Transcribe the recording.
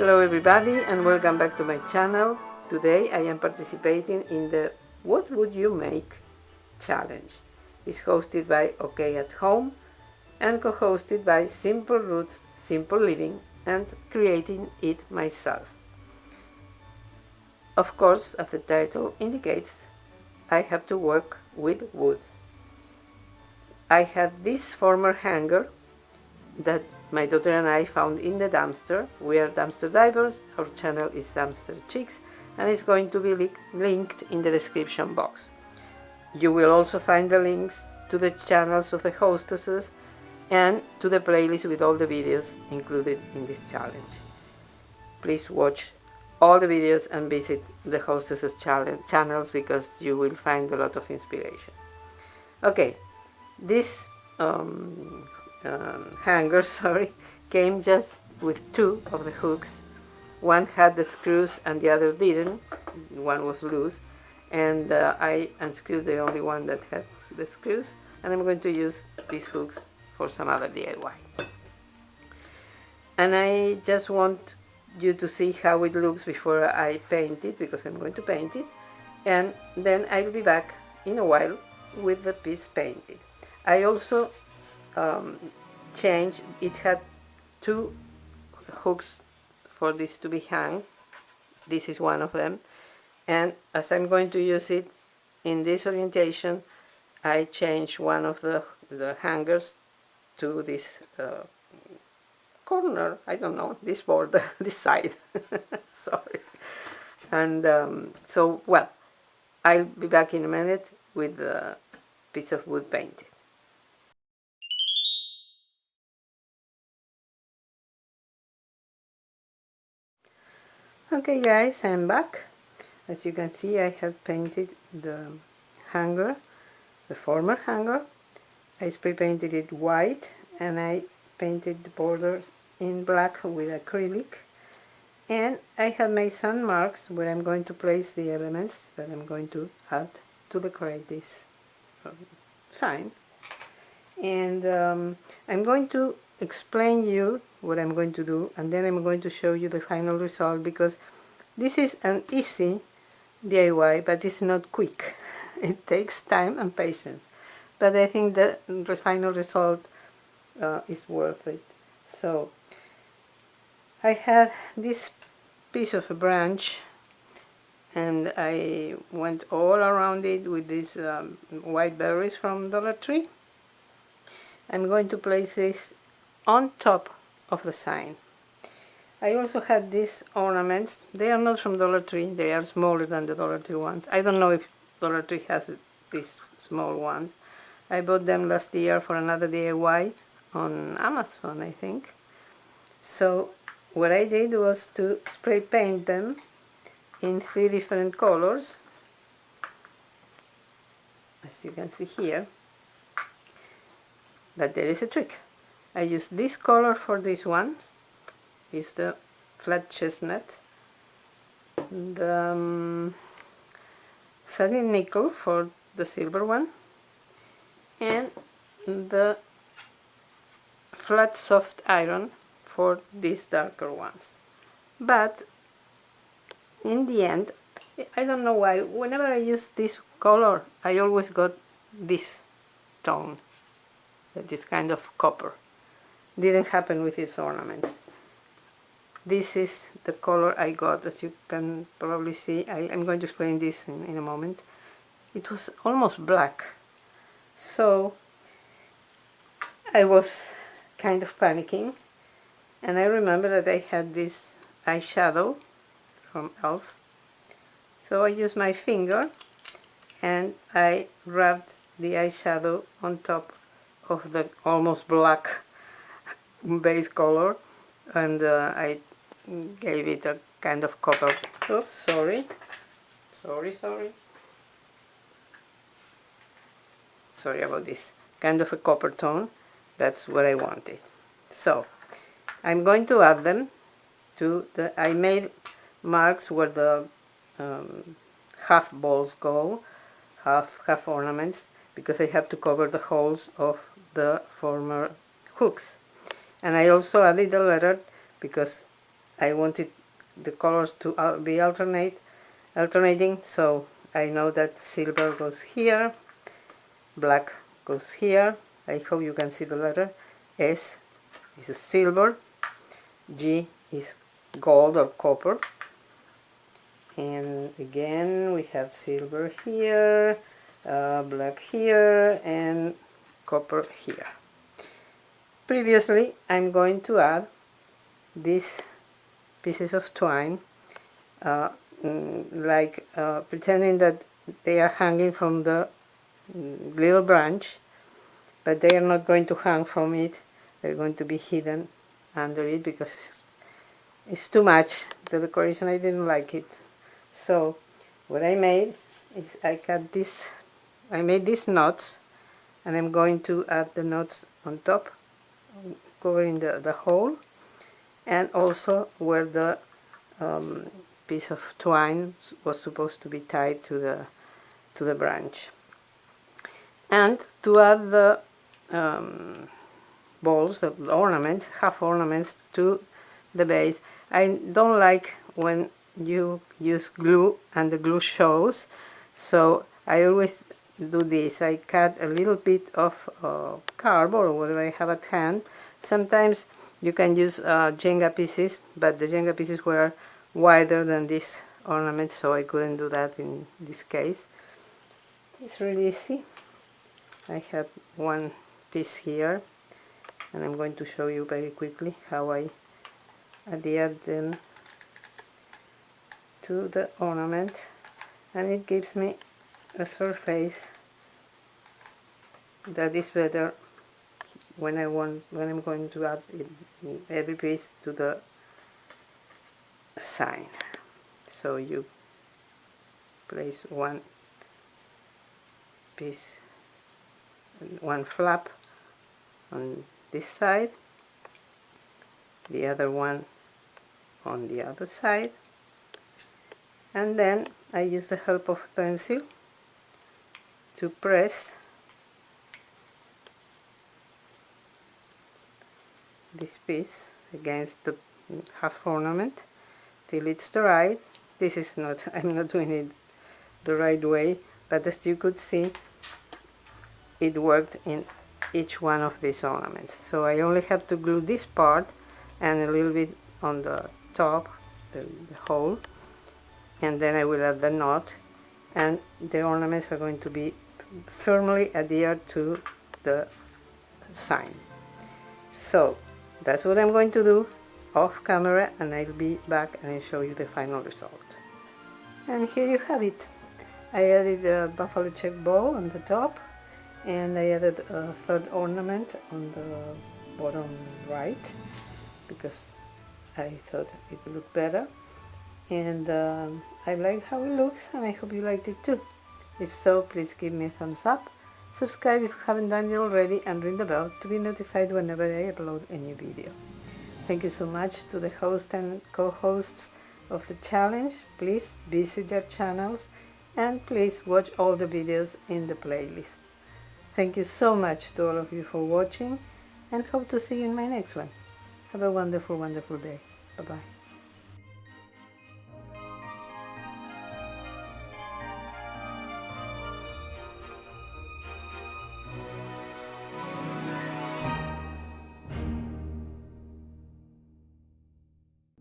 Hello everybody and welcome back to my channel. Today I am participating in the What Would You Make challenge. It's hosted by OK at Home and co-hosted by Simple Roots, Simple Living and Creating It Myself. Of course, as the title indicates, I have to work with wood. I have this former hanger that my daughter and I found in the dumpster. We are dumpster divers, our channel is Dumpster Chicks, and it's going to be linked in the description box. You will also find the links to the channels of the hostesses and to the playlist with all the videos included in this challenge. Please watch all the videos and visit the hostesses channels because you will find a lot of inspiration. Okay, this hanger came just with two of the hooks. One had the screws and the other didn't. One was loose, and I unscrewed the only one that had the screws, and I'm going to use these hooks for some other DIY. And I just want you to see how it looks before I paint it, because I'm going to paint it, and then I'll be back in a while with the piece painted. I also changed. It had two hooks for this to be hung. This is one of them, and as I'm going to use it in this orientation, I changed one of the hangers to this corner, I don't know, this border, this side. Sorry. And so, well, I'll be back in a minute with the piece of wood painted. Okay guys, I'm back. As you can see, I have painted the hanger, the former hanger. I spray painted it white and I painted the border in black with acrylic. And I have made some marks where I'm going to place the elements that I'm going to add to decorate this sign. And I'm going to explain you what I'm going to do, and then I'm going to show you the final result, because this is an easy DIY, but it's not quick. It takes time and patience, but I think the final result is worth it. So I have this piece of a branch and I went all around it with these white berries from Dollar Tree. I'm going to place this on top of the sign. I also had these ornaments. They are not from Dollar Tree, they are smaller than the Dollar Tree ones. I don't know if Dollar Tree has these small ones. I bought them last year for another DIY on Amazon, I think. So what I did was to spray paint them in 3 different colors, as you can see here. But there is a trick. I used this color for these ones. It's the flat chestnut. The satin nickel for the silver one. And the flat soft iron for these darker ones. But in the end, I don't know why, whenever I use this color, I always got this tone. This kind of copper. Didn't happen with these ornaments. This is the color I got, as you can probably see. I'm going to explain this in a moment. It was almost black. So I was kind of panicking, and I remember that I had this eyeshadow from e.l.f. So I used my finger and I rubbed the eyeshadow on top of the almost black base color, and I gave it a kind of copper. Oops, sorry about this. Kind of a copper tone. That's what I wanted. So I'm going to add them to the. I made marks where the half balls go, half ornaments, because I have to cover the holes of the former hooks. And I also added a letter because I wanted the colors to be alternating, so I know that silver goes here, black goes here. I hope you can see the letter. S is silver, G is gold or copper, and again we have silver here, black here, and copper here. Previously, I'm going to add these pieces of twine, pretending that they are hanging from the little branch, but they are not going to hang from it. They're going to be hidden under it because it's too much. The decoration, I didn't like it. So what I made is I made these knots, and I'm going to add the knots on top, covering the hole, and also where the piece of twine was supposed to be tied to the branch. And to add the balls, the ornaments, half ornaments to the base, I don't like when you use glue and the glue shows, so I always do this. I cut a little bit of cardboard or whatever I have at hand. Sometimes you can use Jenga pieces, but the Jenga pieces were wider than this ornament, so I couldn't do that in this case. It's really easy. I have one piece here, and I'm going to show you very quickly how I adhered them to the ornament, and it gives me a surface that is better when I'm going to add every piece to the sign. So you place one piece, one flap on this side, the other one on the other side, and then I use the help of a pencil to press this piece against the half ornament till it's dry. This is not, I'm not doing it the right way, but as you could see, it worked in each one of these ornaments. So I only have to glue this part and a little bit on the top, the hole, and then I will add the knot, and the ornaments are going to be firmly adhered to the sign. So that's what I'm going to do off camera, and I'll be back and I'll show you the final result. And here you have it. I added a buffalo check bow on the top, and I added a third ornament on the bottom right because I thought it looked better, and I like how it looks, and I hope you liked it too. If so, please give me a thumbs up, subscribe if you haven't done it already, and ring the bell to be notified whenever I upload a new video. Thank you so much to the host and co-hosts of the challenge. Please visit their channels, and please watch all the videos in the playlist. Thank you so much to all of you for watching, and hope to see you in my next one. Have a wonderful, wonderful day. Bye-bye.